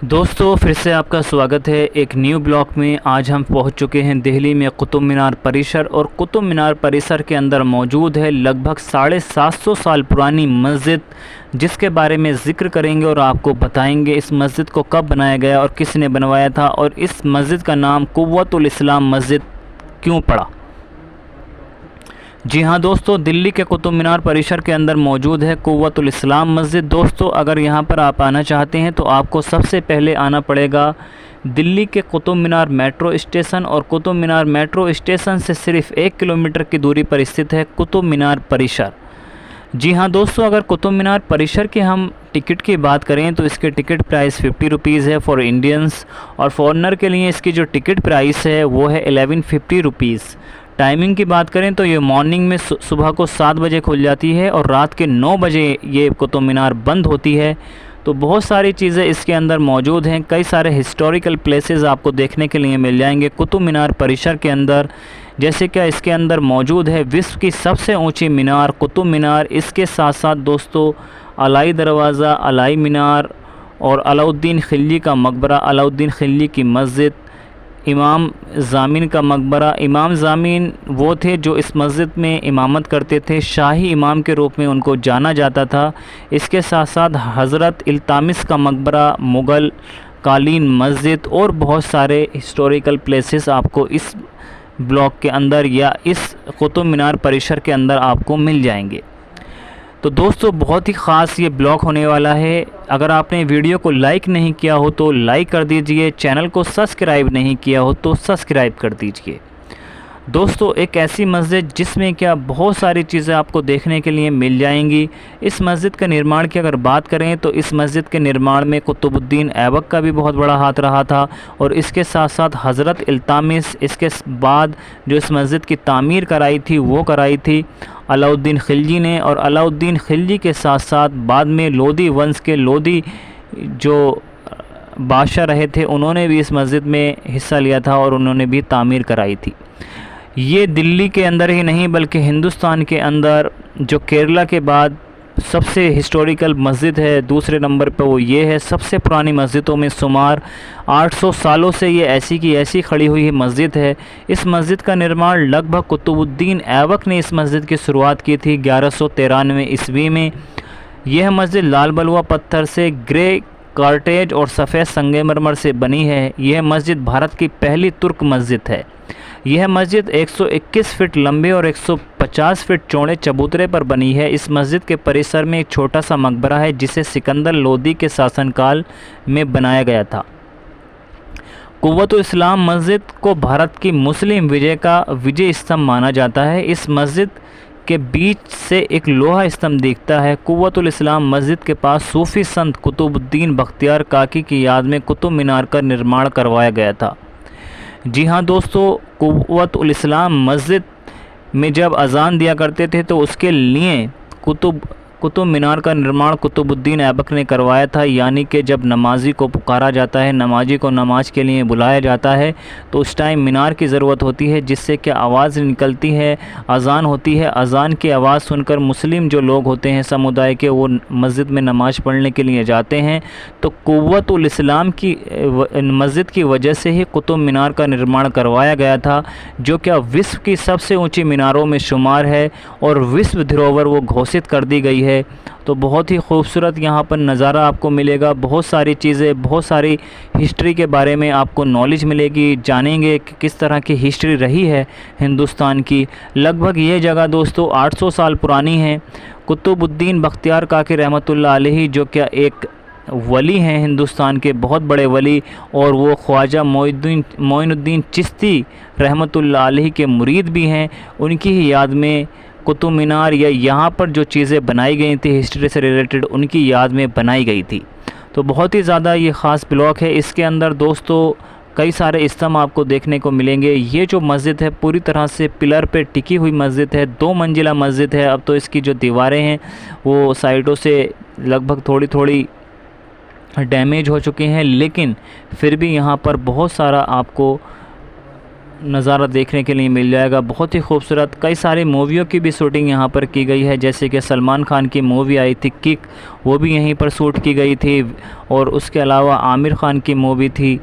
दोस्तों फिर से आपका स्वागत है एक न्यू ब्लॉग में। आज हम पहुंच चुके हैं दिल्ली में कुतुब मीनार परिसर, और कुतुब मीनार परिसर के अंदर मौजूद है लगभग 750 साल पुरानी मस्जिद, जिसके बारे में ज़िक्र करेंगे और आपको बताएंगे इस मस्जिद को कब बनाया गया और किसने बनवाया था, और इस मस्जिद का नाम कुव्वतुल इस्लाम मस्जिद क्यों पड़ा। जी हाँ दोस्तों, दिल्ली के कुतुब मीनार परिसर के अंदर मौजूद है कुव्वतुल इस्लाम मस्जिद। दोस्तों अगर यहाँ पर आप आना चाहते हैं तो आपको सबसे पहले आना पड़ेगा दिल्ली के कुतुब मीनार मेट्रो स्टेशन, और कुतुब मीनार मेट्रो स्टेशन से सिर्फ 1 किलोमीटर की दूरी पर स्थित है कुतुब मीनार परिसर। जी हाँ दोस्तों, अगर कुतुब मीनार परिसर के हम टिकट की बात करें तो इसके टिकट प्राइस 50 रुपीज़ है फॉर इंडियंस, और फॉरेनर के लिए इसकी जो टिकट प्राइस है वो है 1150 रुपीज़। टाइमिंग की बात करें तो ये मॉर्निंग में सुबह को 7 बजे खुल जाती है और रात के 9 बजे ये कुतुब मीनार बंद होती है। तो बहुत सारी चीज़ें इसके अंदर मौजूद हैं, कई सारे हिस्टोरिकल प्लेसेस आपको देखने के लिए मिल जाएंगे कुतुब मीनार परिसर के अंदर। जैसे कि इसके अंदर मौजूद है विश्व की सबसे ऊंची मीनार कुतुब मीनार। इसके साथ साथ दोस्तों अलाई दरवाज़ा, अलाई मीनार और अलाउद्दीन खिलजी का मकबरा, अलाउद्दीन खिलजी की मस्जिद, इमाम ज़ामिन का मकबरा। इमाम ज़ामिन वो थे जो इस मस्जिद में इमामत करते थे, शाही इमाम के रूप में उनको जाना जाता था। इसके साथ साथ हज़रत इल्तमिश का मकबरा, मुग़ल कालीन मस्जिद और बहुत सारे हिस्टोरिकल प्लेसेस आपको इस ब्लॉक के अंदर या इस कुतुब मीनार परिसर के अंदर आपको मिल जाएंगे। तो दोस्तों बहुत ही ख़ास ये ब्लॉग होने वाला है। अगर आपने वीडियो को लाइक नहीं किया हो तो लाइक कर दीजिए, चैनल को सब्सक्राइब नहीं किया हो तो सब्सक्राइब कर दीजिए। दोस्तों एक ऐसी मस्जिद जिसमें क्या बहुत सारी चीज़ें आपको देखने के लिए मिल जाएंगी। इस मस्जिद के निर्माण की अगर बात करें तो इस मस्जिद के निर्माण में कुतुबुद्दीन ऐबक का भी बहुत बड़ा हाथ रहा था, और इसके साथ साथ हज़रत इल्तमिश, इसके बाद जो इस मस्जिद की तामीर कराई थी वो कराई थी अलाउद्दीन खिलजी ने। और अलाउद्दीन खिलजी के साथ साथ बाद में लोदी वंश के लोदी जो बादशाह रहे थे उन्होंने भी इस मस्जिद में हिस्सा लिया था और उन्होंने भी तामीर कराई थी। ये दिल्ली के अंदर ही नहीं बल्कि हिंदुस्तान के अंदर जो केरला के बाद सबसे हिस्टोरिकल मस्जिद है, दूसरे नंबर पर वो ये है। सबसे पुरानी मस्जिदों में शुमार 800 सालों से ये ऐसी की ऐसी खड़ी हुई मस्जिद है। इस मस्जिद का निर्माण लगभग कुतुबुद्दीन ऐबक ने इस मस्जिद की शुरुआत की थी 1193 ईस्वी में। यह मस्जिद लाल बलुआ पत्थर से, ग्रे कार्टेज और सफ़ेद संगमरमर से बनी है। यह मस्जिद भारत की पहली तुर्क मस्जिद है। यह मस्जिद 121 फीट लंबे और 150 फीट चौड़े चबूतरे पर बनी है। इस मस्जिद के परिसर में एक छोटा सा मकबरा है जिसे सिकंदर लोदी के शासनकाल में बनाया गया था। कुव्वतुल इस्लाम मस्जिद को भारत की मुस्लिम विजय का विजय स्तंभ माना जाता है। इस मस्जिद के बीच से एक लोहा स्तंभ दिखता है। कुव्वतुल इस्लाम मस्जिद के पास सूफी संत कुतुबुद्दीन बख्तियार काकी की याद में कुतुब मीनार का निर्माण करवाया गया था। जी हाँ दोस्तों, कुव्वतुल इस्लाम मस्जिद में जब अज़ान दिया करते थे तो उसके लिए कुतुब मीनार का निर्माण कुतुबुद्दीन ऐबक ने करवाया था। यानी कि जब नमाजी को पुकारा जाता है, नमाजी को नमाज के लिए बुलाया जाता है, तो उस टाइम मीनार की ज़रूरत होती है जिससे कि आवाज़ निकलती है, अज़ान होती है। अज़ान की आवाज़ सुनकर मुस्लिम जो लोग होते हैं समुदाय के, वो मस्जिद में नमाज़ पढ़ने के लिए जाते हैं। तो कुव्वतुल इस्लाम की मस्जिद की वजह से ही कुतुब मीनार का निर्माण करवाया गया था, जो क्या विश्व की सबसे ऊँची मीनारों में शुमार है और विश्व धरोहर वो घोषित कर दी गई है। तो बहुत ही खूबसूरत यहाँ पर नज़ारा आपको मिलेगा। बहुत सारी चीज़ें, बहुत सारी हिस्ट्री के बारे में आपको नॉलेज मिलेगी, जानेंगे कि किस तरह की हिस्ट्री रही है हिंदुस्तान की। लगभग ये जगह दोस्तों 800 साल पुरानी है। कुतुबुद्दीन बख्तियार काकी रहमतुल्लाह अलैहि जो क्या एक वली हैं हिंदुस्तान के, बहुत बड़े वली, और वो ख्वाजा मोइनुद्दीन चिश्ती रहमतुल्लाह अलैहि के मुरीद भी हैं। उनकी ही याद में कुतुब मीनार या यहाँ पर जो चीज़ें बनाई गई थी हिस्ट्री से रिलेटेड, उनकी याद में बनाई गई थी। तो बहुत ही ज़्यादा ये ख़ास ब्लॉक है। इसके अंदर दोस्तों कई सारे स्तंभ आपको देखने को मिलेंगे। ये जो मस्जिद है पूरी तरह से पिलर पे टिकी हुई मस्जिद है, 2 मंजिला मस्जिद है। अब तो इसकी जो दीवारें हैं वो साइडों से लगभग थोड़ी थोड़ी डैमेज हो चुकी हैं, लेकिन फिर भी यहाँ पर बहुत सारा आपको नज़ारा देखने के लिए मिल जाएगा, बहुत ही खूबसूरत। कई सारी मूवियों की भी शूटिंग यहाँ पर की गई है, जैसे कि सलमान खान की मूवी आई थी किक, वो भी यहीं पर शूट की गई थी। और उसके अलावा आमिर खान की मूवी थी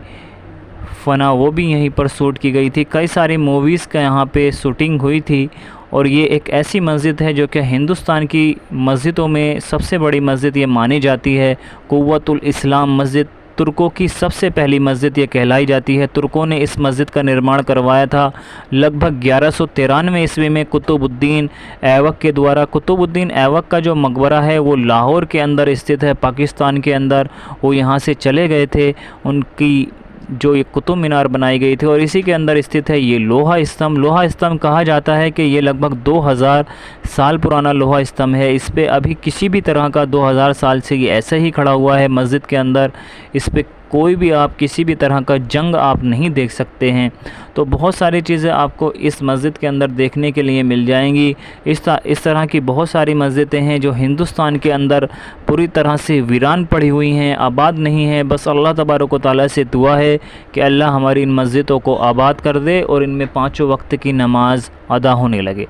फना, वो भी यहीं पर शूट की गई थी। कई सारी मूवीज़ का यहाँ पे शूटिंग हुई थी। और ये एक ऐसी मस्जिद है जो कि हिंदुस्तान की मस्जिदों में सबसे बड़ी मस्जिद ये मानी जाती है। कुव्वतुल इस्लाम मस्जिद तुर्कों की सबसे पहली मस्जिद ये कहलाई जाती है। तुर्कों ने इस मस्जिद का निर्माण करवाया था लगभग 1193 ईस्वी में कुतुबुद्दीन ऐबक के द्वारा। कुतुबुद्दीन ऐबक का जो मकबरा है वो लाहौर के अंदर स्थित है, पाकिस्तान के अंदर। वो यहाँ से चले गए थे, उनकी जो ये कुतुब मीनार बनाई गई थी और इसी के अंदर स्थित है ये लोहा स्तंभ। लोहा स्तंभ कहा जाता है कि ये लगभग 2000 साल पुराना लोहा स्तंभ है। इस पे अभी किसी भी तरह का 2000 साल से ये ऐसे ही खड़ा हुआ है मस्जिद के अंदर। इस पे कोई भी आप किसी भी तरह का जंग आप नहीं देख सकते हैं। तो बहुत सारी चीज़ें आपको इस मस्जिद के अंदर देखने के लिए मिल जाएंगी। इस तरह की बहुत सारी मस्जिदें हैं जो हिंदुस्तान के अंदर पूरी तरह से वीरान पड़ी हुई हैं, आबाद नहीं हैं। बस अल्लाह तबारक व तआला से दुआ है कि अल्लाह हमारी इन मस्जिदों को आबाद कर दे और इनमें पाँचों वक्त की नमाज अदा होने लगे।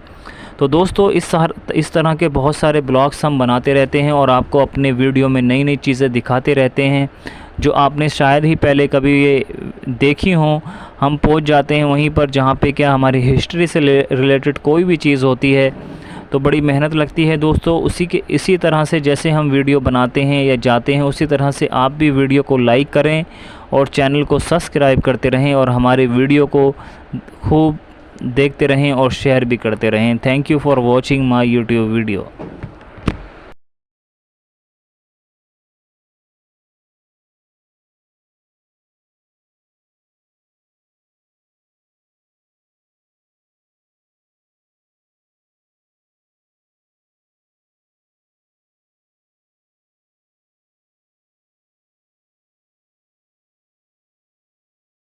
तो दोस्तों इस तरह के बहुत सारे ब्लॉग्स हम बनाते रहते हैं और आपको अपने वीडियो में नई नई चीज़ें दिखाते रहते हैं जो आपने शायद ही पहले कभी ये देखी हों। हम पहुंच जाते हैं वहीं पर जहां पे क्या हमारी हिस्ट्री से रिलेटेड कोई भी चीज़ होती है, तो बड़ी मेहनत लगती है दोस्तों। इसी तरह से जैसे हम वीडियो बनाते हैं या जाते हैं, उसी तरह से आप भी वीडियो को लाइक करें और चैनल को सब्सक्राइब करते रहें और हमारे वीडियो को खूब देखते रहें और शेयर भी करते रहें। Thank you for watching my YouTube video.